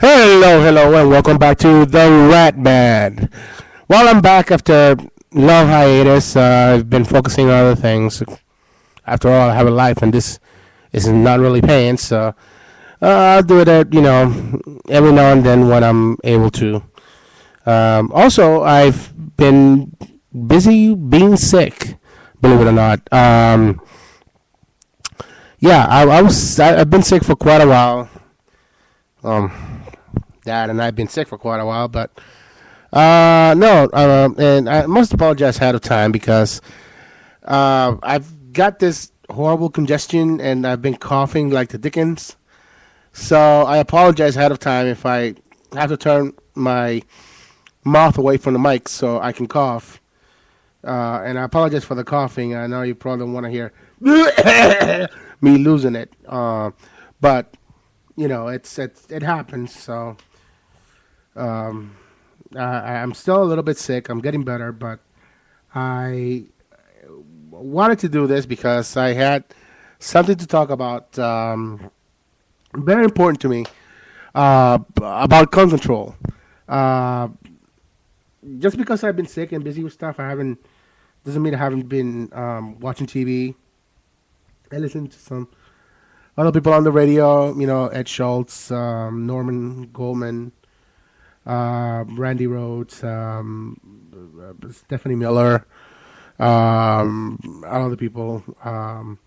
Hello, hello, and welcome back to the Rat Man. Well, I'm back after long hiatus. I've been focusing on other things. After all, I have a life, and this is not really paying. So I'll do it at every now and then when I'm able to. Also, I've been busy being sick. Believe it or not. Yeah, I've been sick for quite a while. Um, Dad and I've been sick for quite a while, but no, and I must apologize ahead of time because I've got this horrible congestion and I've been coughing like the Dickens. So I apologize ahead of time if I have to turn my mouth away from the mic so I can cough. And I apologize for the coughing. I know you probably don't want to hear me losing it, but it happens. So um, I'm still a little bit sick. I'm getting better, but I wanted to do this because I had something to talk about, very important to me, about gun control. Uh, just because I've been sick and busy with stuff, I haven't doesn't mean I haven't been watching TV. I listen to some other people on the radio, Ed Schultz, Norman Goldman, Randy Rhodes, Stephanie Miller, other people, and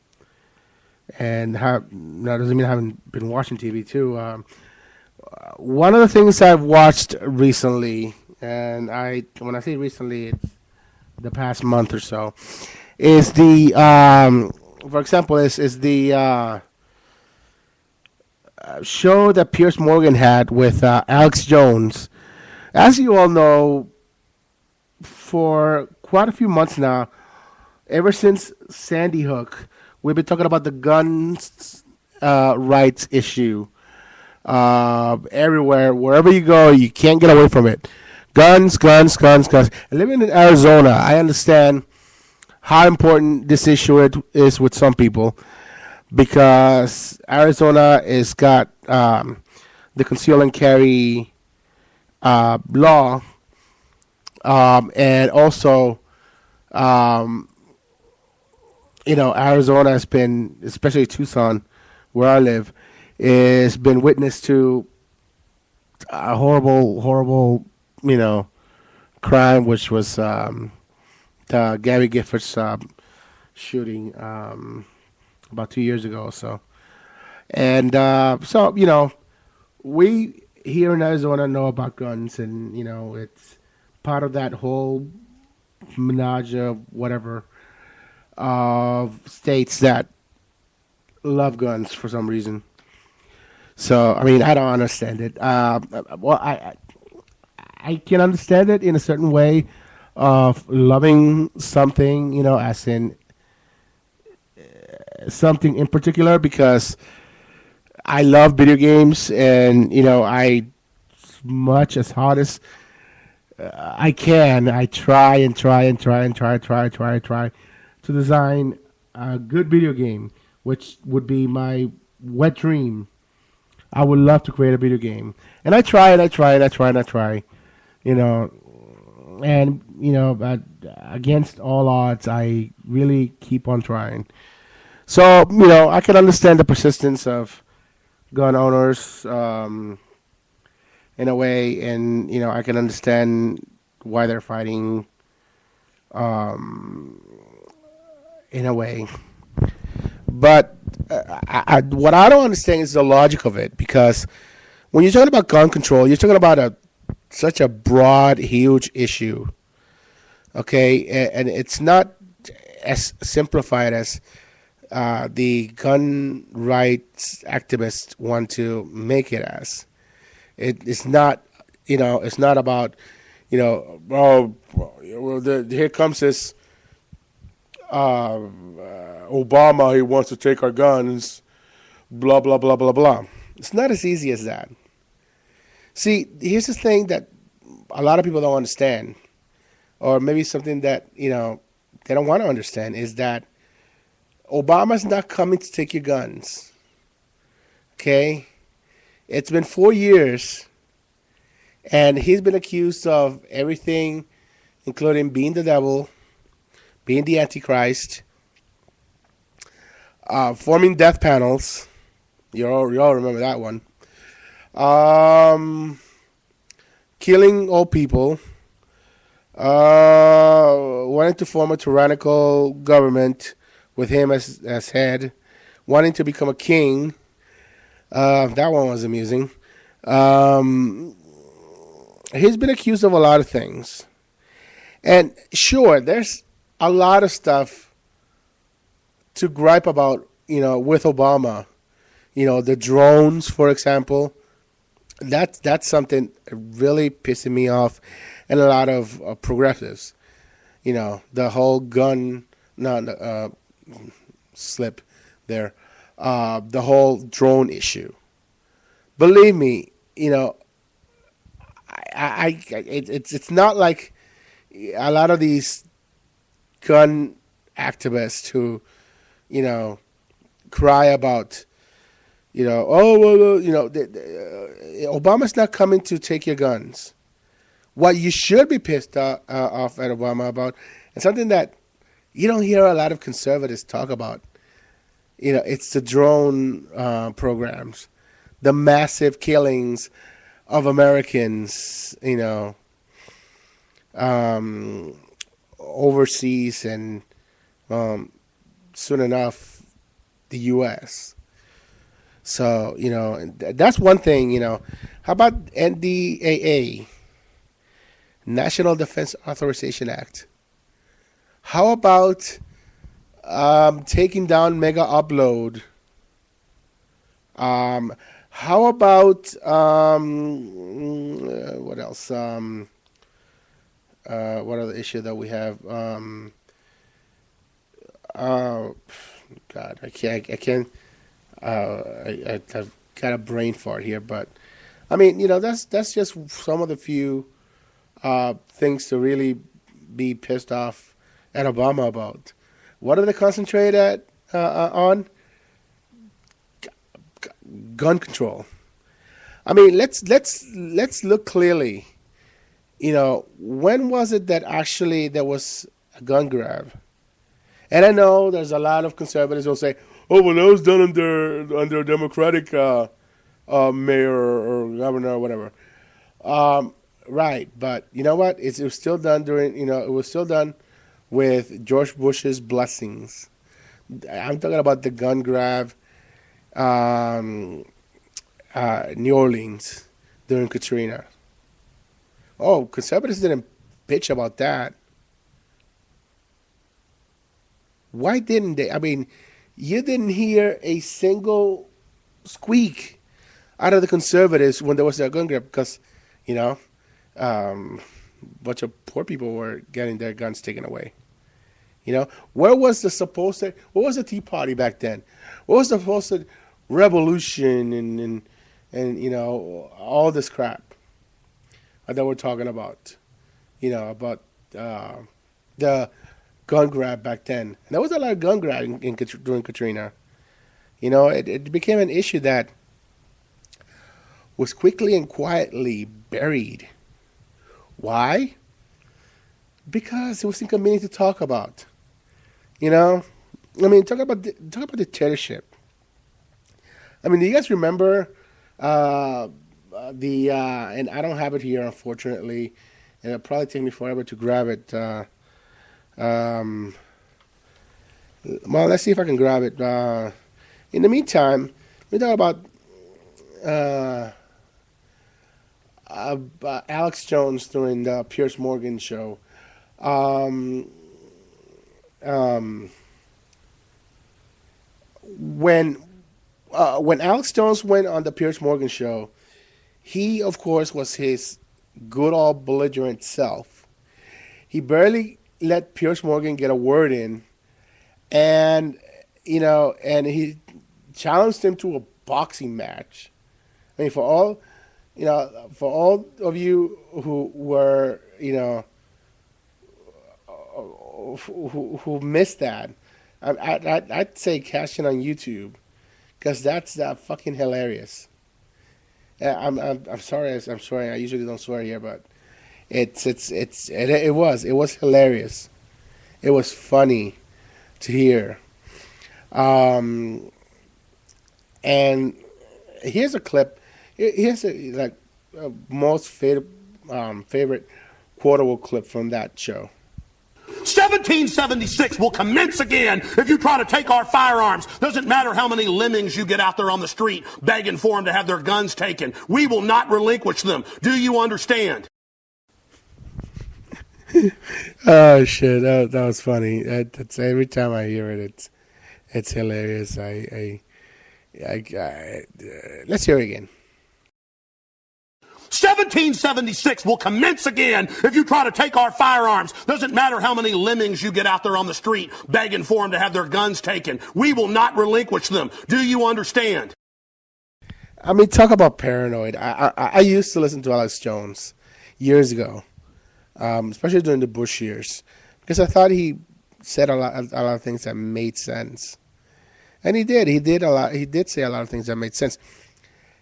that doesn't mean I haven't been watching TV too. One of the things I've watched recently, and when I say recently, it's the past month or so, is for example, is the show that Pierce Morgan had with Alex Jones. As you all know, for quite a few months now, ever since Sandy Hook, we've been talking about the guns rights issue. Everywhere, wherever you go, you can't get away from it. Guns, guns, guns, guns. And living in Arizona, I understand how important this is with some people because Arizona has got the conceal and carry law, and also, um, Arizona has been, especially Tucson, where I live, has been witness to a horrible, horrible, crime, which was the Gary Giffords shooting about 2 years ago or so. And so, we here in Arizona know about guns, and, it's part of that whole menage of whatever of states that love guns for some reason. So, I mean, I don't understand it. Well, I can understand it in a certain way of loving something, as in something in particular, because I love video games, and I, as much as hard as I can, I try and try and try and try to design a good video game, which would be my wet dream. I would love to create a video game, and I try and I try and I try and I try, you know, and but against all odds, I really keep on trying. So I can understand the persistence of gun owners, in a way, and I can understand why they're fighting, um, in a way. But what I don't understand is the logic of it, because when you're talking about gun control, you're talking about such a broad, huge issue. Okay, and it's not as simplified as the gun rights activists want to make it as. It's not, it's not about, oh, well, here comes this Obama, he wants to take our guns, blah, blah, blah, blah, blah. It's not as easy as that. See, here's the thing that a lot of people don't understand, or maybe something that, they don't want to understand, is that Obama's not coming to take your guns. Okay? It's been 4 years, and he's been accused of everything, including being the devil, being the Antichrist, forming death panels. You all remember that one. Killing old people. Wanting to form a tyrannical government with him as head. Wanting to become a king. That one was amusing. He's been accused of a lot of things. And sure, there's a lot of stuff to gripe about, with Obama. The drones, for example. That's something really pissing me off, and a lot of progressives. The whole gun, slip there. The whole drone issue. Believe me, it's not like a lot of these gun activists who, cry about, Obama's not coming to take your guns. What you should be pissed off at Obama about, and something that you don't hear a lot of conservatives talk about, it's the drone programs, the massive killings of Americans, overseas and soon enough the U.S. So, that's one thing, How about NDAA, National Defense Authorization Act? How about taking down Mega Upload? How about what else? What other issue that we have? God, I can't. I've got a brain fart here, but I mean, that's just some of the few things to really be pissed off at Obama about. What do they concentrate on? Gun control. I mean, let's look clearly. When was it that actually there was a gun grab? And I know there's a lot of conservatives who will say, "Oh, well, that was done under a Democratic mayor or governor or whatever." Right, but you know what? It was still done with George Bush's blessings. I'm talking about the gun grab, New Orleans during Katrina. Oh, conservatives didn't bitch about that. Why didn't they? I mean, you didn't hear a single squeak out of the conservatives when there was a gun grab because, a bunch of poor people were getting their guns taken away. Where was what was the Tea Party back then? What was the supposed revolution and all this crap that we're talking about? About the gun grab back then. And there was a lot of gun grab during Katrina. It became an issue that was quickly and quietly buried. Why? Because it was inconvenient to talk about. I mean, talk about the dictatorship. I mean, do you guys remember and I don't have it here, unfortunately, and it'll probably take me forever to grab it. Well, let's see if I can grab it. In the meantime, we talk about Alex Jones during the Piers Morgan show. When Alex Jones went on the Piers Morgan show, he, of course, was his good old belligerent self. He barely let Piers Morgan get a word in, and he challenged him to a boxing match. I mean, for all of you who were, who missed that, I'd say cash in on YouTube, because that's fucking hilarious. I'm sorry. I'm swearing. I usually don't swear here, but it was hilarious. It was funny to hear. Um, and here's a clip. Here's a most favorite quotable clip from that show. 1776 will commence again if you try to take our firearms. Doesn't matter how many lemmings you get out there on the street begging for them to have their guns taken. We will not relinquish them. Do you understand? Oh shit, that was funny. That's every time I hear it, it's hilarious. Let's hear it again. 1776 will commence again if you try to take our firearms. Doesn't matter how many lemmings you get out there on the street begging for them to have their guns taken. We will not relinquish them. Do you understand? I mean, talk about paranoid. I used to listen to Alex Jones years ago, especially during the Bush years, because I thought he said a lot of things that made sense, and he did. He did a lot. He did say a lot of things that made sense.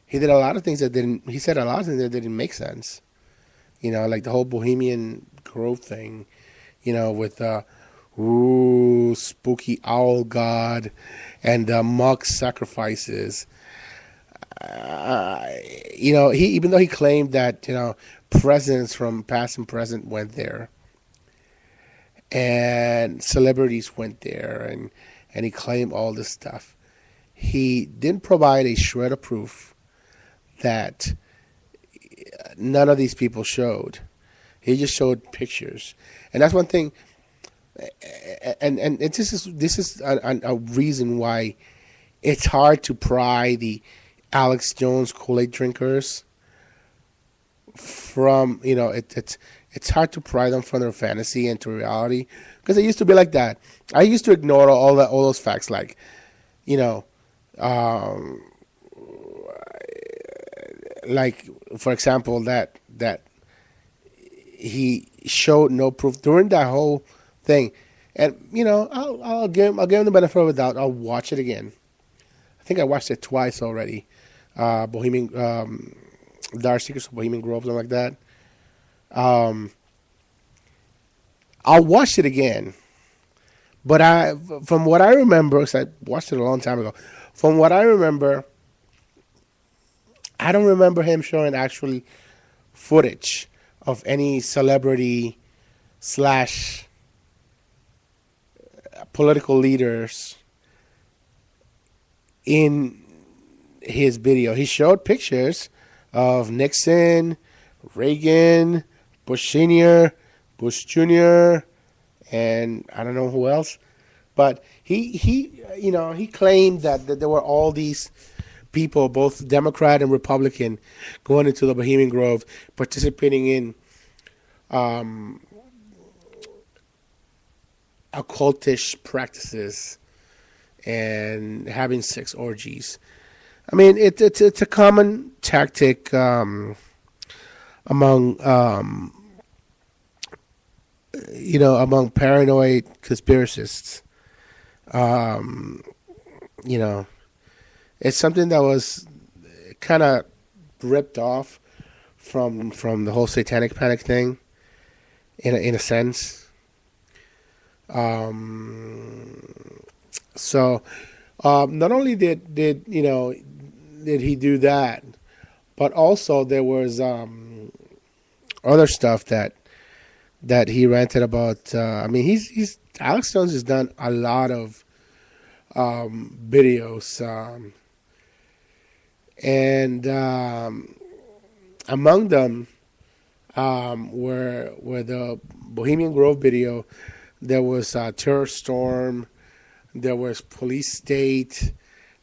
He did a lot of things that didn't. He said a lot of things that didn't make sense. You know, like the whole Bohemian Grove thing. You know, with spooky owl god and mock sacrifices. You know, even though he claimed that presidents from past and present went there, and celebrities went there, and he claimed all this stuff, he didn't provide a shred of proof that none of these people showed. He just showed pictures, and that's one thing. And this is a reason why it's hard to pry the Alex Jones Kool-Aid drinkers from it's hard to pry them from their fantasy into reality, because it used to be like that. I used to ignore all those facts, like like, for example, that he showed no proof during that whole thing, and I'll give him the benefit of the doubt. I'll watch it again. I think I watched it twice already. Bohemian Dark Secrets of Bohemian Grove, something like that. I'll watch it again, but from what I remember, because I watched it a long time ago, from what I remember, I don't remember him showing actually footage of any celebrity / political leaders in his video. He showed pictures of Nixon, Reagan, Bush Sr., Bush Jr., and I don't know who else. But he claimed that there were all these people, both Democrat and Republican, going into the Bohemian Grove, participating in occultish practices and having sex orgies. I mean, it's a common tactic among paranoid conspiracists. It's something that was kind of ripped off from the whole satanic panic thing, in a sense. So not only did he do that, but also there was other stuff that he ranted about. I mean, he's Alex Jones has done a lot of videos, and among them were the Bohemian Grove video. There was Terror Storm. There was Police State.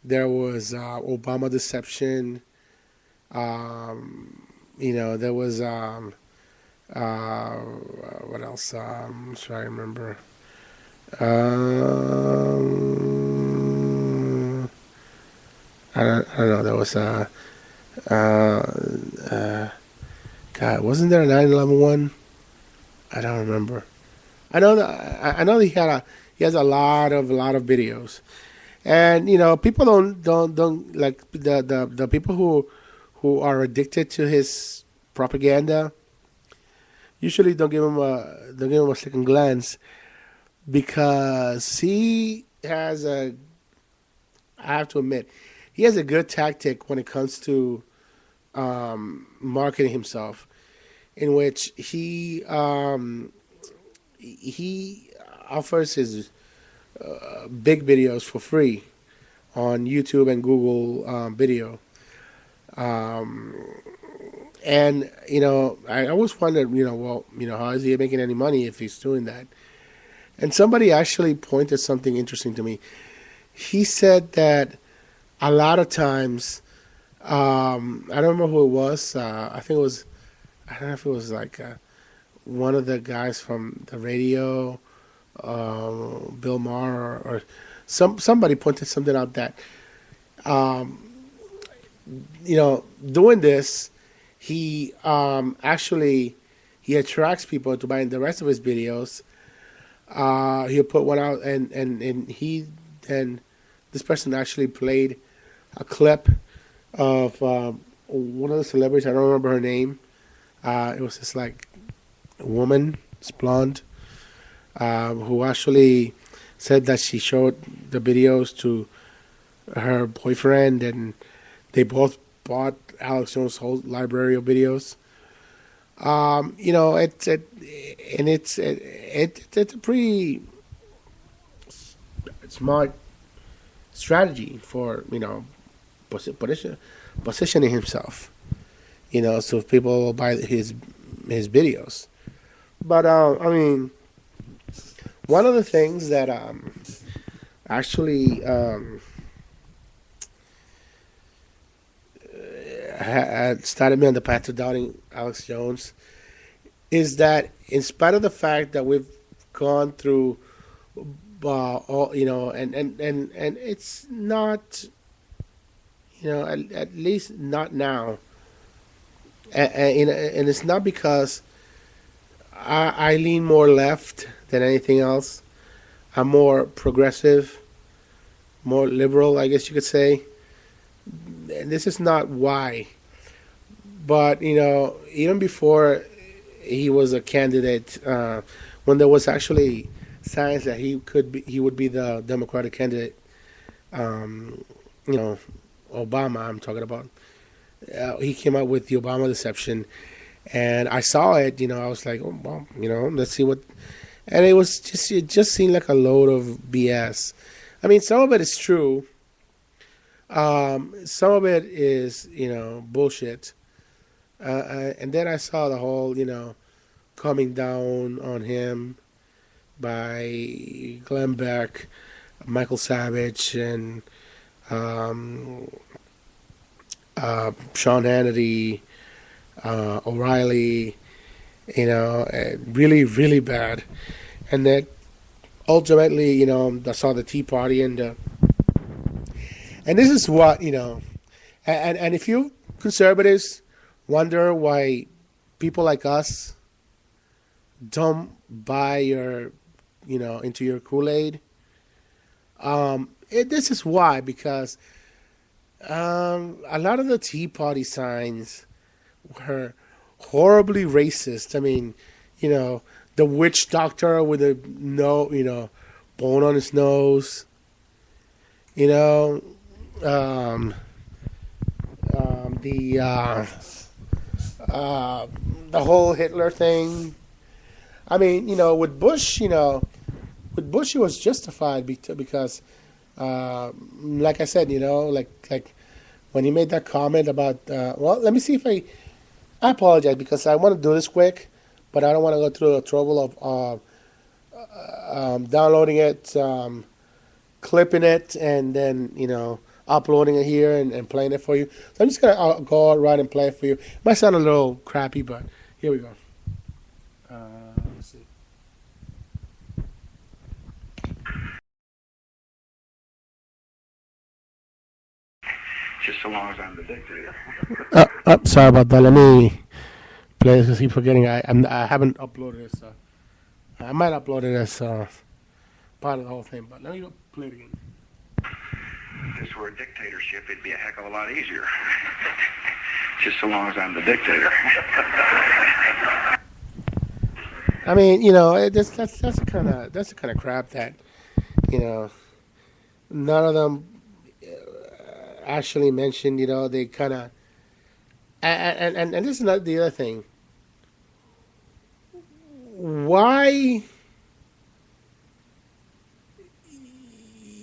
There was Obama Deception. There was what else? I'm trying to remember. I don't know. There was God, wasn't there a 9/11 one? I don't remember. I know that he has a lot of videos, and people don't like the people who are addicted to his propaganda usually don't give him a second glance because he has a I have to admit he has a good tactic when it comes to marketing himself, in which he offers his big videos for free on YouTube and Google Video. Um, and I always wondered, how is he making any money if he's doing that? And somebody actually pointed something interesting to me. He said that a lot of times, I don't remember who it was. I think it was, I don't know if it was like one of the guys from the radio, Bill Maher, or somebody pointed something out that, um, doing this, he actually he attracts people to buy the rest of his videos. He'll put one out, and this person actually played a clip of one of the celebrities. I don't remember her name. It was this like woman, it's blonde, who actually said that she showed the videos to her boyfriend, and they both bought Alex Jones' whole library of videos. It's a pretty smart strategy for positioning himself. So people will buy his videos. But I mean, one of the things that actually had started me on the path to doubting Alex Jones is that, in spite of the fact that we've gone through all, and it's not, at least not now, and it's not because I lean more left than anything else. I'm more progressive, more liberal, I guess you could say. And this is not why, but even before he was a candidate, when there was actually signs that he would be the Democratic candidate, Obama, I'm talking about. He came out with the Obama deception, and I saw it. I was like, oh well, let's see what. And it just seemed like a load of BS. I mean, some of it is true. Some of it is, bullshit. And then I saw the whole, coming down on him by Glenn Beck, Michael Savage, and Sean Hannity, O'Reilly, really, really bad. And then ultimately, I saw the Tea Party and this is what, and if you conservatives wonder why people like us don't buy your, into your Kool-Aid, this is why, because a lot of the Tea Party signs were horribly racist. I mean, the witch doctor with a bone on his nose, the whole Hitler thing. I mean, with Bush, with Bush it was justified because, like I said, like when he made that comment about, well, let me see if I apologize because I want to do this quick, but I don't want to go through the trouble of downloading it, clipping it, and then, uploading it here and playing it for you. So I'm just going to go right and play it for you. It might sound a little crappy, but here we go. Let's see. Just so long as I'm the dictator. Sorry about that. Let me play this because I keep forgetting. I haven't uploaded it, so I might upload it as part of the whole thing, but let me go play it again. If this were a dictatorship, it'd be a heck of a lot easier. Just so long as I'm the dictator. I mean, you know, that's the kind of crap that, you know, none of them actually mentioned. You know, they kind of and this is not the other thing. Why,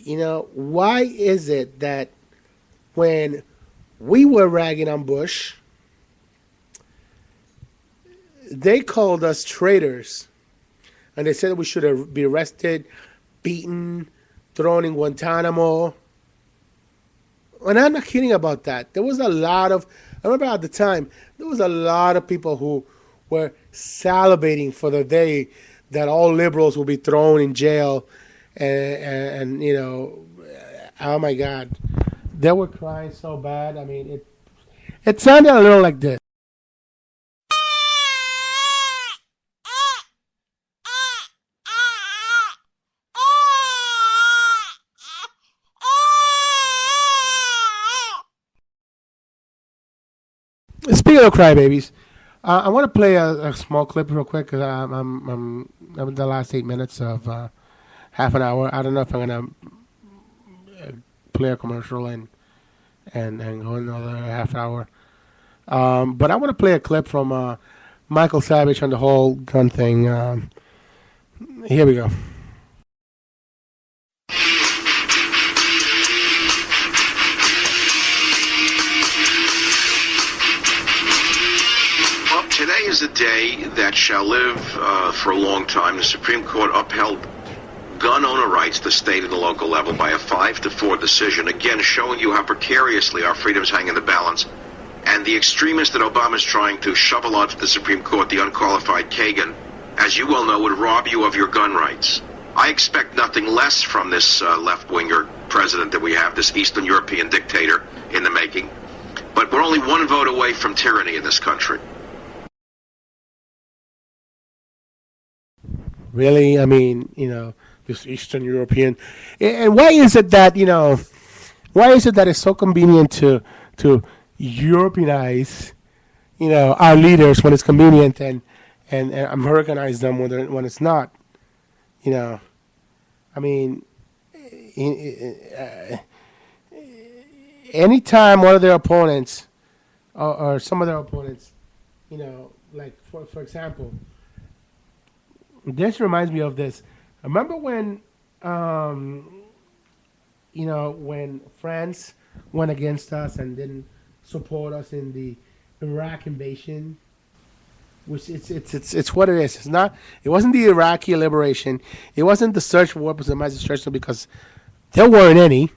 you know, why is it that when we were ragging on Bush, they called us traitors, and they said we should be arrested, beaten, thrown in Guantanamo. And I'm not kidding about that. There was a lot of, I remember at the time, there was a lot of people who were salivating for the day that all liberals will be thrown in jail. And you know, oh my God. They were crying so bad. I mean, it sounded a little like this. Speaking of crybabies, I want to play a small clip real quick because I'm in the last 8 minutes of half an hour. I don't know if I'm gonna play a commercial and go another half hour. But I want to play a clip from Michael Savage on the whole gun thing. Here we go. Today is a day that shall live for a long time. The Supreme Court upheld gun owner rights to the state and the local level by a 5-4 decision, again showing you how precariously our freedoms hang in the balance. And the extremist that Obama is trying to shovel onto the Supreme Court, the unqualified Kagan, as you well know, would rob you of your gun rights. I expect nothing less from this left-winger president that we have, this Eastern European dictator in the making. But we're only one vote away from tyranny in this country. Really? I mean, you know, this Eastern European. And why is it that, you know, why is it that it's so convenient to Europeanize, you know, our leaders when it's convenient and Americanize them when it's not? You know, I mean, anytime one of their opponents or some of their opponents, you know, like for example, this reminds me of this. Remember when, you know, when France went against us and didn't support us in the Iraq invasion? Which it's what it is. It's not. It wasn't the Iraqi liberation. It wasn't the search for weapons of mass destruction because there weren't any.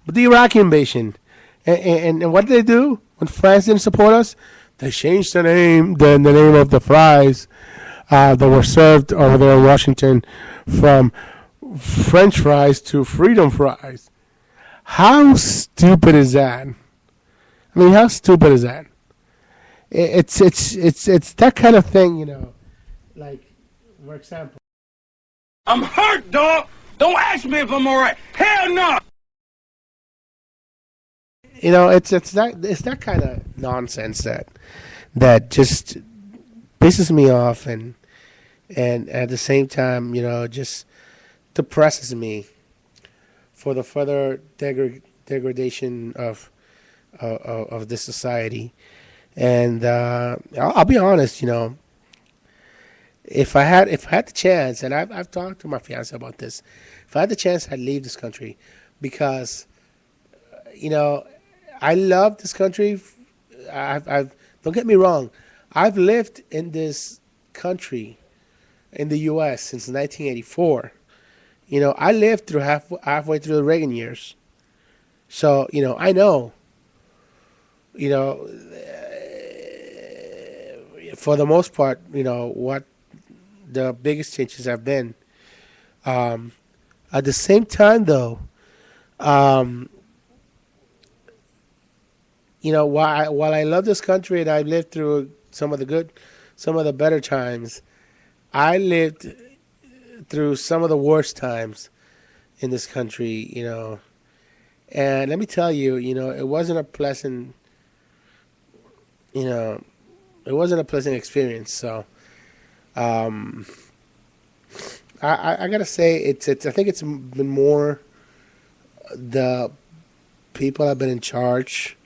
But the Iraqi invasion, and what did they do when France didn't support us? They changed the name of the fries that were served over there in Washington from French fries to freedom fries. How stupid is that? I mean, how stupid is that? It's that kind of thing, you know. Like, for example, I'm hurt, dog. Don't ask me if I'm all right. Hell no. You know, it's that kind of nonsense that just pisses me off and at the same time, you know, just depresses me for the further degradation of this society. And I'll be honest, you know, if I had the chance, and I've talked to my fiance about this, if I had the chance, I'd leave this country because, you know, I love this country. I've don't get me wrong, I've lived in this country, in the U.S. since 1984. You know, I lived through halfway through the Reagan years, so you know I know. You know, for the most part, you know what the biggest changes have been. At the same time, though, you know, while I love this country and I've lived through some of the better times, I lived through some of the worst times in this country, you know. And let me tell you, you know, it wasn't a pleasant you know, it wasn't a pleasant experience. So, um, I gotta say, it's. I think it's been more the people have been in charge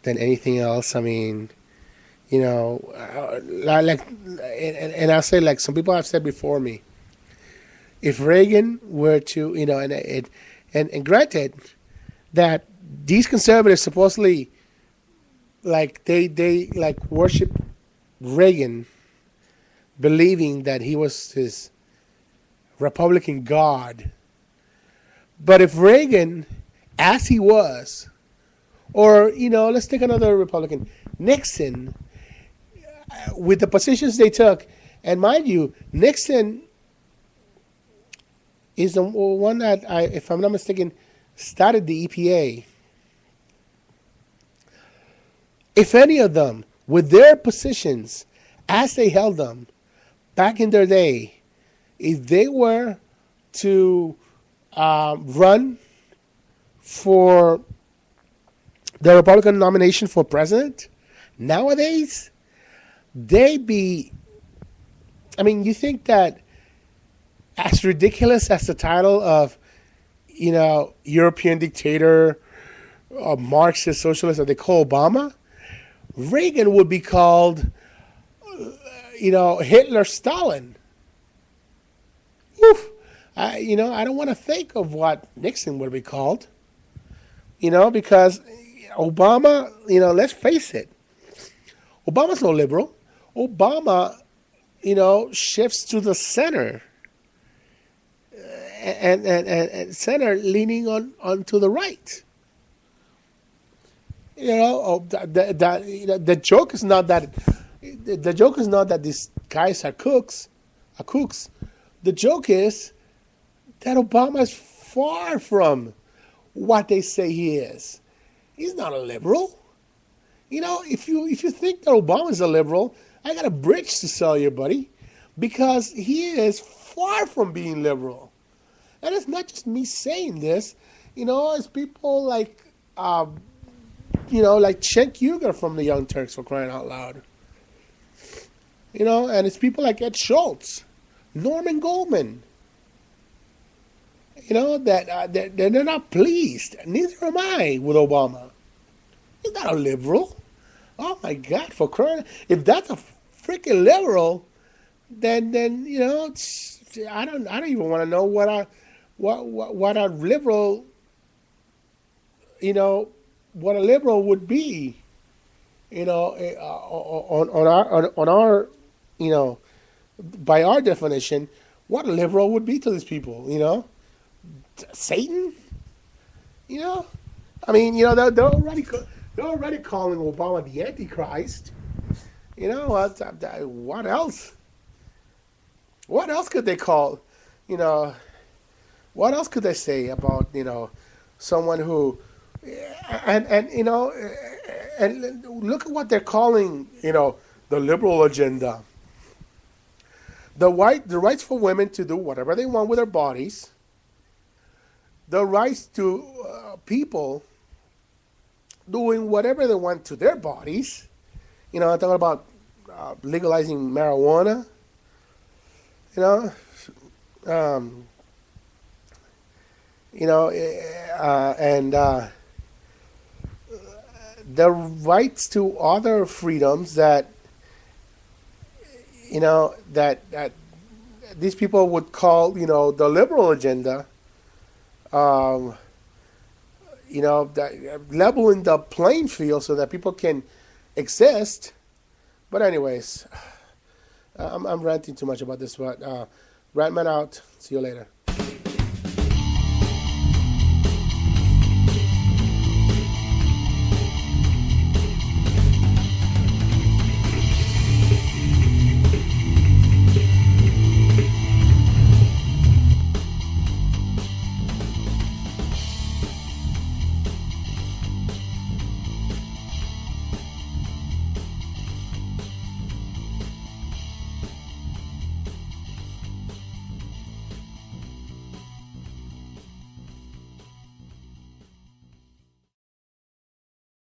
than anything else. I mean, and I'll say, like some people have said before me, if Reagan were to, and granted that these conservatives supposedly, like they like worship Reagan, believing that he was his Republican God. But if Reagan, as he was, or let's take another Republican, Nixon, with the positions they took, and mind you, Nixon is the one that, if I'm not mistaken, started the EPA. If any of them, with their positions as they held them back in their day, if they were to run for the Republican nomination for president, nowadays, they'd be, I mean, you think that as ridiculous as the title of, European dictator, Marxist socialist that they call Obama, Reagan would be called, Hitler, Stalin. Oof. I don't want to think of what Nixon would be called, because Obama, let's face it, Obama's no liberal. Obama, shifts to the center, and center leaning on to the right. The joke is not that. The joke is not that these guys are kooks. The joke is that Obama is far from what they say he is. He's not a liberal. If you think that Obama is a liberal, I got a bridge to sell you, buddy, because he is far from being liberal. And it's not just me saying this. It's people like, like Cenk Uygur from the Young Turks, for crying out loud. And it's people like Ed Schultz, Norman Goldman. That they're not pleased. Neither am I with Obama. He's not a liberal. Oh my God! For crying, if that's a freaking liberal, then I don't even want to know what a liberal, what a liberal would be. On our by our definition, what a liberal would be to these people. Satan. I mean, they're already calling Obama the Antichrist. What else? What else could they call? What else could they say about someone who, and look at what they're calling the liberal agenda. The rights for women to do whatever they want with their bodies. The rights to people doing whatever they want to their bodies. I'm talking about legalizing marijuana. And the rights to other freedoms that that these people would call the liberal agenda. Leveling the playing field so that people can exist. But anyways, I'm ranting too much about this, but Rantman out. See you later.